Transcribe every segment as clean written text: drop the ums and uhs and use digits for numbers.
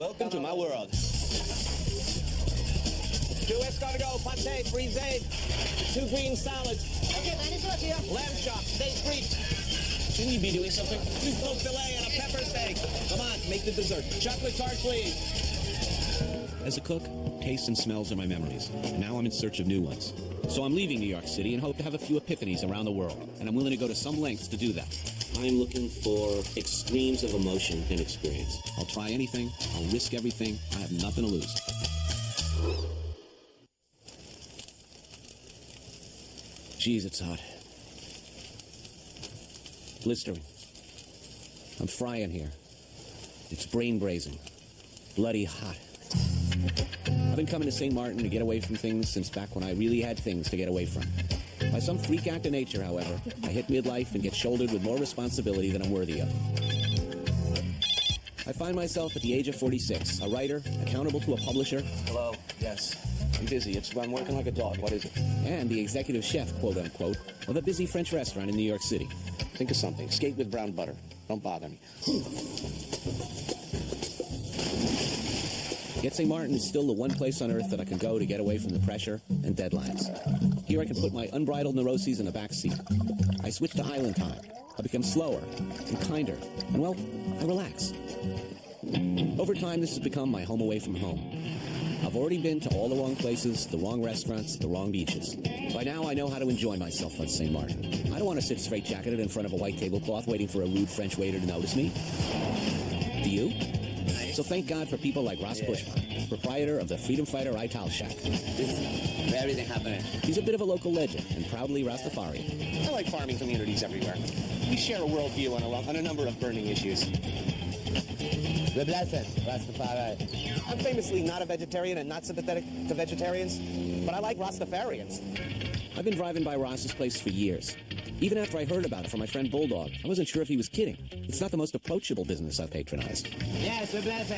Welcome to my world. 2 escargot, pate, frisee, 2 green salads. Okay, dinosaurs here. Lamb chop, steak frites. Shouldn't you be doing something? 2 smoked filet and a pepper steak. Come on, make the dessert. Chocolate tart, please. As a cook, tastes and smells are my memories, and now I'm in search of new ones. So I'm leaving New York City and hope to have a few epiphanies around the world, and I'm willing to go to some lengths to do that. I'm looking for extremes of emotion and experience. I'll try anything, I'll risk everything, I have nothing to lose. Jeez, it's hot. Blistering. I'm frying here. It's brain-braising. Bloody hot. I've been coming to St. Martin to get away from things since back when I really had things to get away from. By some freak act of nature, however, I hit midlife and get shouldered with more responsibility than I'm worthy of. I find myself at the age of 46, a writer, accountable to a publisher. Hello, yes. I'm busy. I'm working like a dog. What is it? And the executive chef, quote-unquote, of a busy French restaurant in New York City. Think of something. Skate with brown butter. Don't bother me. Yet St. Martin is still the one place on earth that I can go to get away from the pressure and deadlines. Here I can put my unbridled neuroses in the back seat. I switch to island time. I become slower and kinder. And, well, I relax. Over time, this has become my home away from home. I've already been to all the wrong places, the wrong restaurants, the wrong beaches. By now, I know how to enjoy myself on St. Martin. I don't want to sit straight-jacketed in front of a white tablecloth waiting for a rude French waiter to notice me. Do you? So thank God for people like Ross Bushman, proprietor of the Freedom Fighter Ital Shack. This is where everything happening. He's a bit of a local legend and proudly Rastafarian. I like farming communities everywhere. We share a worldview on a number of burning issues. The blessed Rastafari. I'm famously not a vegetarian and not sympathetic to vegetarians, but I like Rastafarians. I've been driving by Ross's place for years. Even after I heard about it from my friend Bulldog, I wasn't sure if he was kidding. It's not the most approachable business I've patronized. Yes, we're blessed.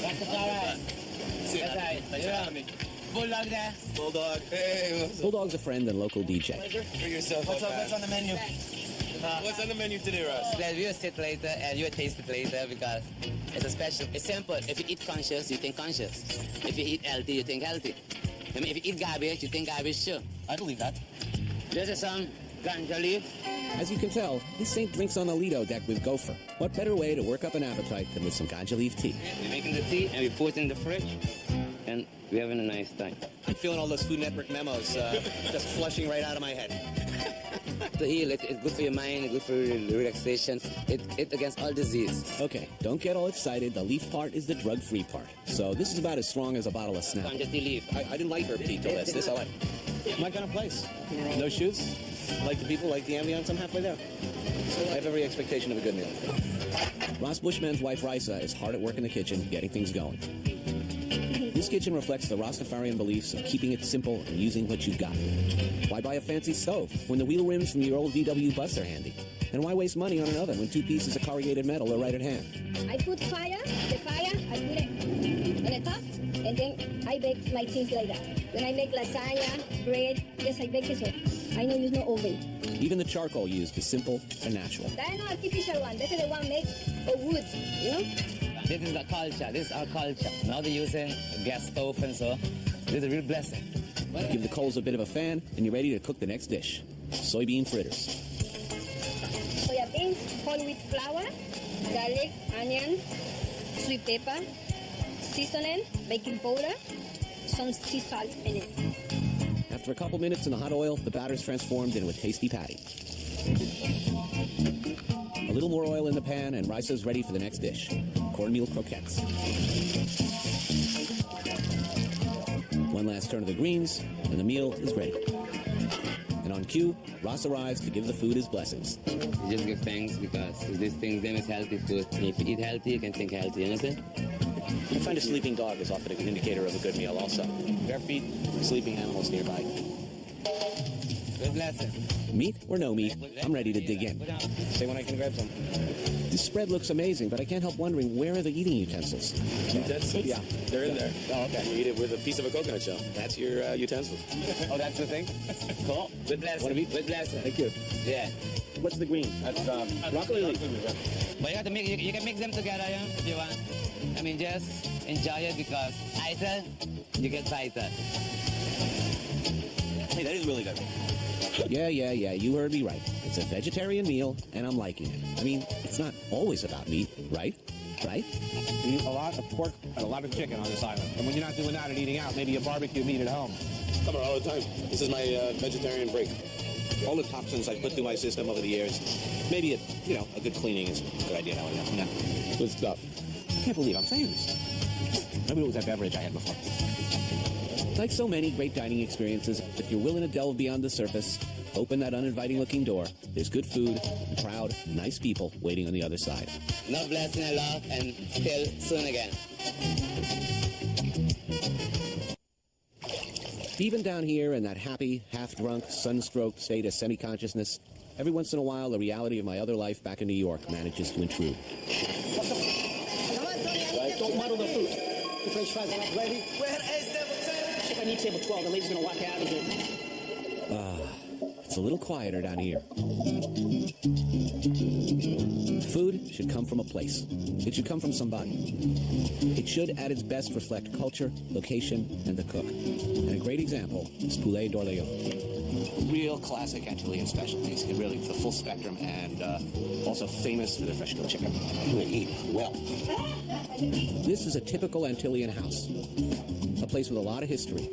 Rastafari. That's right. Thanks for having me. Bulldog there. Bulldog. Hey, Bulldog's a friend and local DJ. pleasure for yourself. What's on the menu? What's on the menu today, Ross? Well, we'll sit later and you'll taste it later because it's a special. It's simple. If you eat conscious, you think conscious. If you eat healthy, you think healthy. I mean, if you eat garbage, you think garbage too. I believe that. This is some ganja leaf. As you can tell, this Saint drinks on the Lido deck with gopher. What better way to work up an appetite than with some ganja leaf tea? We're making the tea and we put it in the fridge and we're having a nice time. I'm feeling all those Food Network memos just flushing right out of my head. To heal, it's good for your mind, good for relaxation. It's against all disease. Okay, don't get all excited. The leaf part is the drug-free part. So this is about as strong as a bottle of Snap. Ganja tea leaf. I didn't like herb tea till this. This I like. My kind of place. No shoes. Like the people, like the ambience. I'm halfway there. I have every expectation of a good meal. Ross Bushman's wife, Risa, is hard at work in the kitchen, getting things going. This kitchen reflects the Rastafarian beliefs of keeping it simple and using what you've got. Why buy a fancy stove when the wheel rims from your old VW bus are handy? And why waste money on an oven when 2 pieces of corrugated metal are right at hand? I put the fire, I put it on the top, and then I bake my things like that. When I make lasagna, bread, yes, I bake it so. I don't use no oven. Even the charcoal used is simple and natural. That is no artificial one. This is the one made of wood, you know? This is the culture. This is our culture. Now they're using gas stove and so. This is a real blessing. Give the coals a bit of a fan, and you're ready to cook the next dish. Soybean fritters. Soya beans, whole wheat flour, garlic, onion, sweet pepper, seasoning, baking powder, some sea salt in it. After a couple minutes in the hot oil, the batter's transformed into a tasty patty. A little more oil in the pan, and Risa's ready for the next dish. Cornmeal croquettes. One last turn of the greens, and the meal is ready. And on cue, Ross arrives to give the food his blessings. You just give thanks because these things, them is healthy food. And if you eat healthy, you can think healthy, you understand? I find a sleeping dog is often an indicator of a good meal also. Bare feet, sleeping animals nearby. Good blessing. Meat or no meat, I'm ready to dig in. Say when I can grab some. This spread looks amazing, but I can't help wondering, where are the eating utensils? Utensils? Yeah, they're in there. Oh, okay. You eat it with a piece of a coconut shell. That's your utensils. Oh, that's the thing? Cool. Good blessing. Want to eat? Good blessing. Thank you. Yeah. What's the green? That's Broccoli leaf. But you have to mix, you can mix them together, yeah, if you want. I mean, just enjoy it because either you get tighter. Hey, that is really good. Yeah, you heard me right. It's a vegetarian meal, and I'm liking it. I mean, it's not always about meat, right? Right? We eat a lot of pork and a lot of chicken on this island. And when you're not doing that and eating out, maybe you barbecue meat at home. Come here all the time. This is my vegetarian break. All the toxins I put through my system over the years, maybe a good cleaning is a good idea nowadays. Yeah. Good stuff. I can't believe I'm saying this. Maybe it was that beverage I had before. Like so many great dining experiences, if you're willing to delve beyond the surface, open that uninviting-looking door, there's good food, and proud, nice people waiting on the other side. Love, blessing, and love, and till soon again. Even down here in that happy, half-drunk, sun-stroked state of semi-consciousness, every once in a while the reality of my other life back in New York manages to intrude. Come on, Tony, don't muddle the fruit. The French fries are not ready. Where is table 10? If I need table 12, the lady's gonna walk out of here. It's a little quieter down here. Food should come from a place. It should come from somebody. It should, at its best, reflect culture, location, and the cook. And a great example is Poulet d'Orléans. Real classic Antillean specialties. Really, the full spectrum, and also famous for their fresh grilled chicken. They eat well. This is a typical Antillean house. A place with a lot of history.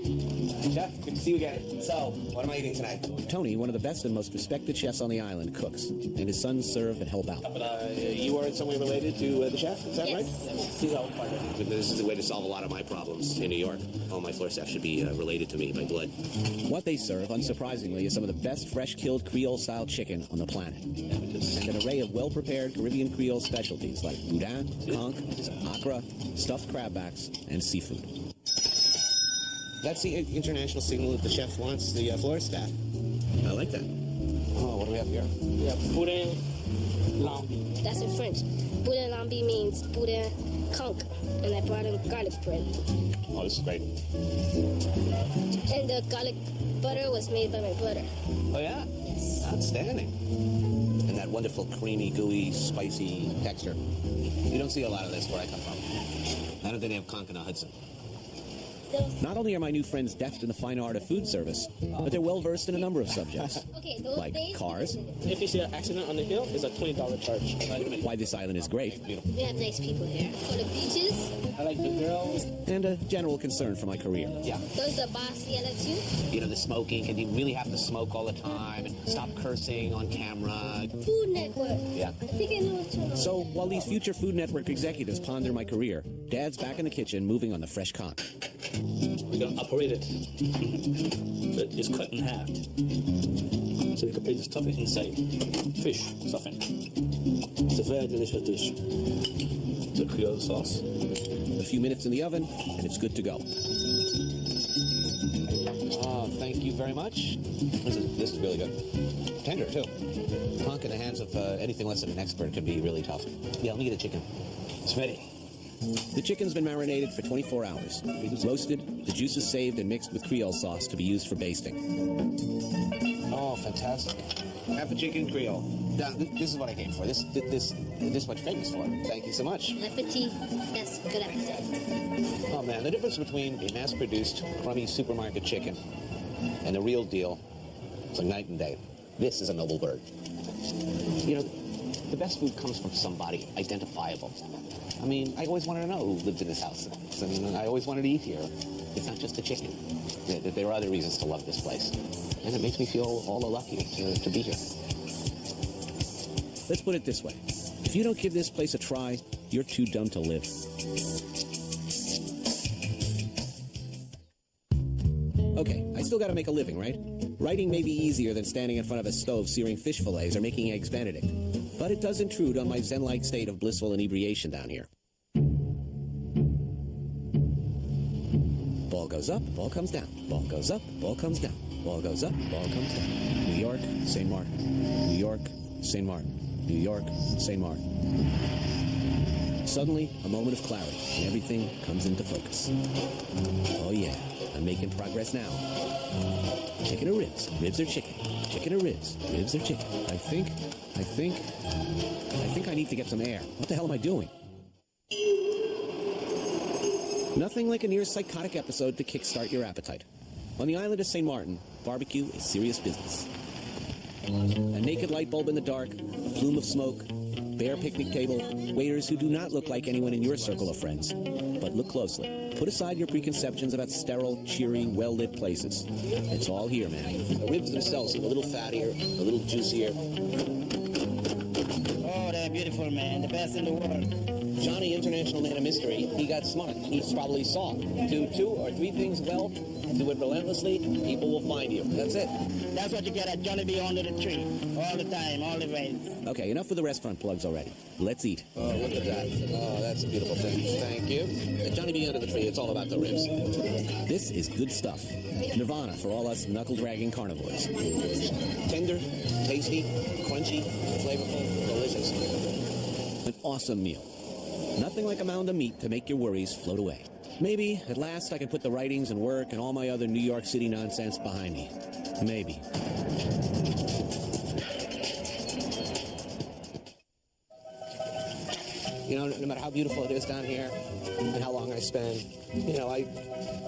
Chef, good to see you again. So, what am I eating tonight? Tony, one of the best and most respected chefs on the island, cooks, and his sons serve and help out. You are in some way related to the chef, is that Yes. right? He's our partner. This is a way to solve a lot of my problems in New York. All my floor staff should be related to me by blood. What they serve, unsurprisingly, is some of the best fresh-killed Creole-style chicken on the planet. And an array of well-prepared Caribbean Creole specialties like Bourdain, conch, okra, stuffed crabbacks, and seafood. That's the international signal that the chef wants the floor staff. I like that. Oh, what do we have here? We have Bourdain, lamb. That's in French. Bourdain lambi means Bourdain conch, and I brought him garlic bread. Oh, this is great. And the garlic butter was made by my brother. Oh, yeah? Outstanding. And that wonderful creamy, gooey, spicy texture. You don't see a lot of this where I come from. I don't think they have conch in Hudson. Not only are my new friends deft in the fine art of food service, but they're well-versed in a number of subjects, Okay, those like days, cars, If you see an accident on the hill, it's a $20 charge. why this island is great, we have nice people here. For the beaches, I like the girls. and a general concern for my career. Yeah. does the boss yell at you? You know, the smoking. Can you really have to smoke all the time and stop cursing on camera? Food Network. Yeah. I think I know what you're So while these future Food Network executives ponder my career, Dad's back in the kitchen moving on the fresh conch. We're going to operate it. So it's cut in half. So you can put the stuffing inside. Fish stuffing. It's a very delicious dish. The Creole sauce. A few minutes in the oven, and it's good to go. Oh, thank you very much. This is really good. Tender, too. Conch in the hands of anything less than an expert could be really tough. Yeah, let me get a chicken. It's ready. The chicken's been marinated for 24 hours. Roasted, the juices saved and mixed with Creole sauce to be used for basting. Oh, fantastic. Half a chicken Creole. Now, this is what I came for. This is what you're famous for. Thank you so much. Appetit. That's good appetite. Oh, man, the difference between a mass-produced, crummy supermarket chicken and the real deal is like night and day. This is a noble bird. You know, the best food comes from somebody identifiable. I mean, I always wanted to know who lived in this house. I mean, I always wanted to eat here. It's not just the chicken. There are other reasons to love this place. And it makes me feel all the luckier to be here. Let's put it this way. If you don't give this place a try, you're too dumb to live. Okay, I still gotta make a living, right? Writing may be easier than standing in front of a stove searing fish fillets or making eggs Benedict. But it does intrude on my zen-like state of blissful inebriation down here. Ball goes up, ball comes down. Ball goes up, ball comes down. Ball goes up, ball comes down. New York, St. Martin. New York, St. Martin. New York, St. Martin. Suddenly, a moment of clarity, and everything comes into focus. Oh yeah, I'm making progress now. Chicken or ribs? Ribs or chicken? Chicken or ribs? Ribs or chicken? I think I need to get some air. What the hell am I doing? Nothing like a near-psychotic episode to kickstart your appetite. On the island of St. Martin, barbecue is serious business. A naked light bulb in the dark, a plume of smoke, bare picnic table, waiters who do not look like anyone in your circle of friends. But look closely. Put aside your preconceptions about sterile, cheery, well-lit places. It's all here, man. The ribs themselves seem a little fattier, a little juicier. Oh, they're beautiful, man. The best in the world. Johnny, international man of mystery, he got smart. He probably saw. Do 2 or 3 things well, do it relentlessly, people will find you. That's it. That's what you get at Johnny B under the tree. All the time, all the ways. Okay, enough with the restaurant plugs already. Let's eat. Oh, look at that. Oh, that's a beautiful thing. Thank you. At Johnny B under the tree, it's all about the ribs. This is good stuff. Nirvana for all us knuckle-dragging carnivores. Tender, tasty, crunchy, flavorful, delicious. An awesome meal. Nothing like a mound of meat to make your worries float away. Maybe, at last, I can put the writings and work and all my other New York City nonsense behind me. Maybe. You know, no matter how beautiful it is down here and how long I spend, you know, I'm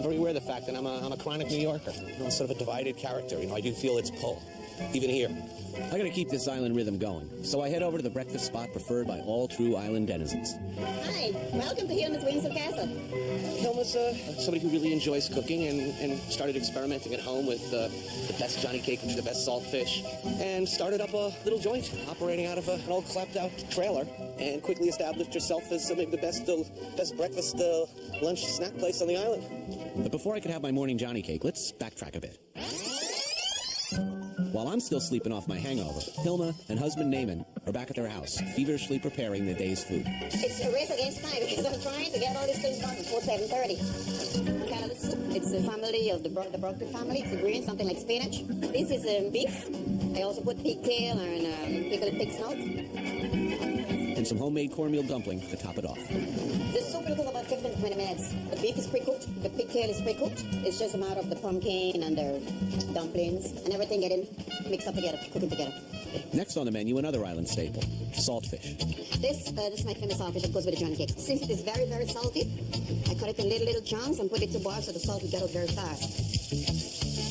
very aware of the fact that I'm a chronic New Yorker. I'm sort of a divided character. You know, I do feel its pull, even here. I gotta keep this island rhythm going, so I head over to the breakfast spot preferred by all true island denizens. Hi, welcome to Hilma's Windsor Castle. Hilma's somebody who really enjoys cooking and started experimenting at home with the best Johnny cake, which is the best saltfish, and started up a little joint operating out of an old clapped-out trailer, and quickly established herself as maybe the best breakfast, lunch, snack place on the island. But before I could have my morning Johnny cake, let's backtrack a bit. While I'm still sleeping off my hangover, Hilma and husband Naaman are back at their house, feverishly preparing the day's food. It's a race against time because I'm trying to get all these things done before 7:30. Canada soup. It's the family of the broccoli family. It's a green, something like spinach. This is beef. I also put pigtail and pickled pig snout. And some homemade cornmeal dumplings to top it off. The soup will cook about 15 to 20 minutes. The beef is pre-cooked. The pigtail is pre-cooked. It's just a matter of the pumpkin and the dumplings and everything getting mixed up together, cooking together. Next on the menu, another island staple, saltfish. This is my famous saltfish that goes with the Johnny cake. Since it is very, very salty, I cut it in little chunks and put it to boil so the salt will get out very fast.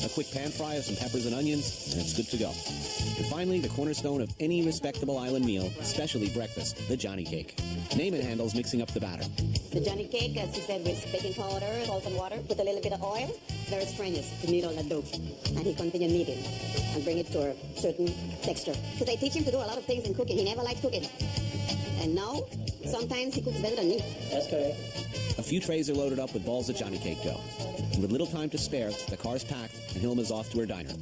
A quick pan fry of some peppers and onions, and it's good to go. And finally, the cornerstone of any respectable island meal, especially breakfast, the Johnny cake. Naaman handles mixing up the batter. The Johnny cake, as he said, with baking powder, salt and water, put a little bit of oil, very strenuous to knead all that dough. And he continued kneading and bring it to a certain texture. Because I teach him to do a lot of things in cooking. He never liked cooking. And now, sometimes he cooks better than me. That's correct. A few trays are loaded up with balls of Johnny cake dough. And with little time to spare, the car's packed and Hilma's off to her diner.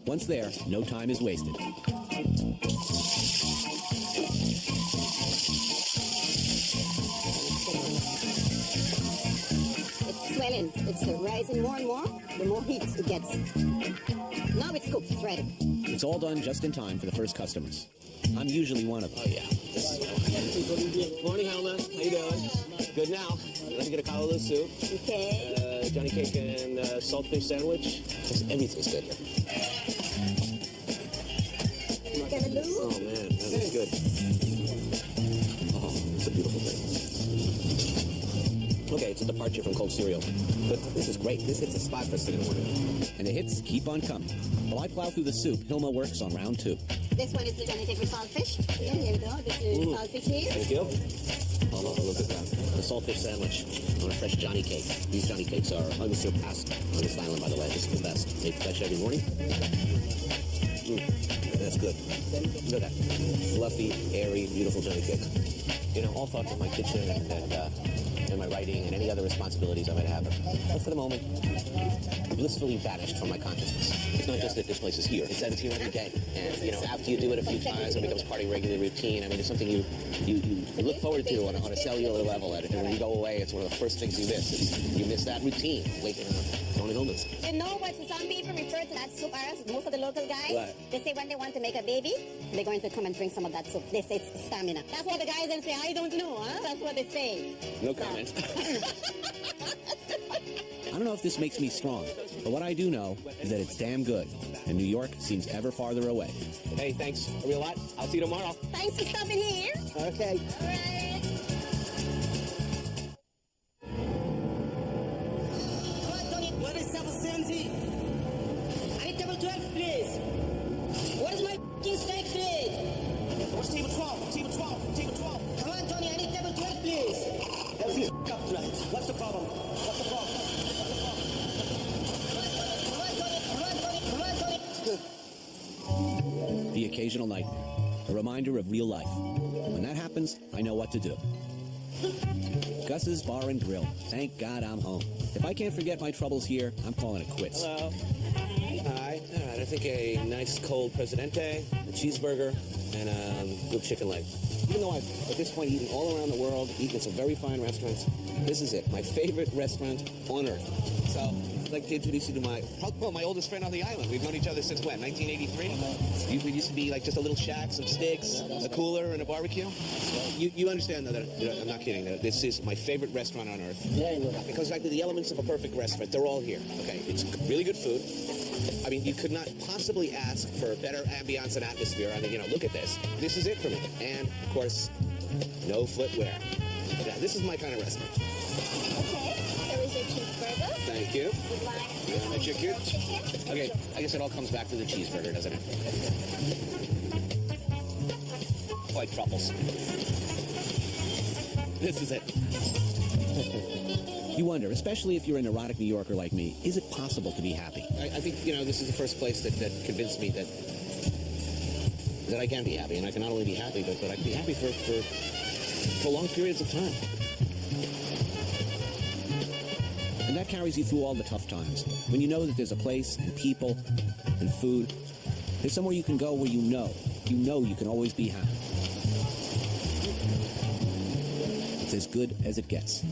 Once there, no time is wasted. It's swelling. It's rising more and more, the more heat it gets. Now it's cooked. It's ready. It's all done just in time for the first customers. I'm usually one of them. Oh, yeah. Morning, Helma. How you doing? Good now. Let me get a callaloo soup. Okay. Johnny cake and saltfish sandwich. Everything's good here. Oh, man. That is good. Oh, it's a beautiful thing. Okay, it's a departure from cold cereal. But this is great. This hits a spot for sitting morning. And the hits keep on coming. While I plow through the soup, Hilma works on round 2. This one is the Johnny cake with saltfish. Yeah, here we go. This is saltfish here. Thank you. Oh, look at that. The saltfish sandwich on a fresh Johnny cake. These Johnny cakes are unsurpassed on this island, by the way. This is the best. Made fresh every morning. That's good. Look at that. Fluffy, airy, beautiful Johnny cake. You know, all thoughts of my kitchen and my writing and any other responsibilities I might have. But for the moment, blissfully banished from my consciousness. It's not just that this place is here. It's that it's here every day. And, you know, after you do it a few times, it becomes part of your regular routine. I mean, it's something you look forward to on a cellular level. And when you go away, it's one of the first things you miss. You miss that routine, waking up, going home. You know what some people refer to that soup as? Most of the local guys, What? they say when they want to make a baby, they're going to come and drink some of that soup. They say it's stamina. That's what the guys then say, I don't know, huh? That's what they say. No comment. I don't know if this makes me strong, but what I do know is that it's damn good, and New York seems ever farther away. Hey, thanks a real lot. I'll see you tomorrow. Thanks for stopping here. Okay. All right. occasional nightmare, a reminder of real life. When that happens, I know what to do. Gus's Bar and Grill. Thank God I'm home. If I can't forget my troubles here, I'm calling it quits. Hello. Hi. All right, I think a nice cold Presidente, a cheeseburger, and a good chicken leg. Even though I've, at this point, eaten all around the world, eaten at some very fine restaurants, this is it. My favorite restaurant on earth. So, I'd like to introduce you to my oldest friend on the island. We've known each other since when, 1983? We used to be like just a little shack, some sticks, a cooler, and a barbecue. You understand though, that I'm not kidding. That this is my favorite restaurant on earth. Because like the elements of a perfect restaurant, they're all here. Okay, it's really good food. I mean, you could not possibly ask for better ambiance and atmosphere. I mean, look at this. This is it for me. And, of course, no footwear. Yeah, this is my kind of restaurant. Okay, there is a cheeseburger. Thank you. Would like My chicken? Okay, I guess it all comes back to the cheeseburger, doesn't it? White truffles. This is it. You wonder, especially if you're an neurotic New Yorker like me, is it possible to be happy? I think, this is the first place that convinced me that I can be happy. And I can not only be happy, but I can be happy for long periods of time. And that carries you through all the tough times. When you know that there's a place and people and food, there's somewhere you can go where you know you can always be happy. It's as good as it gets.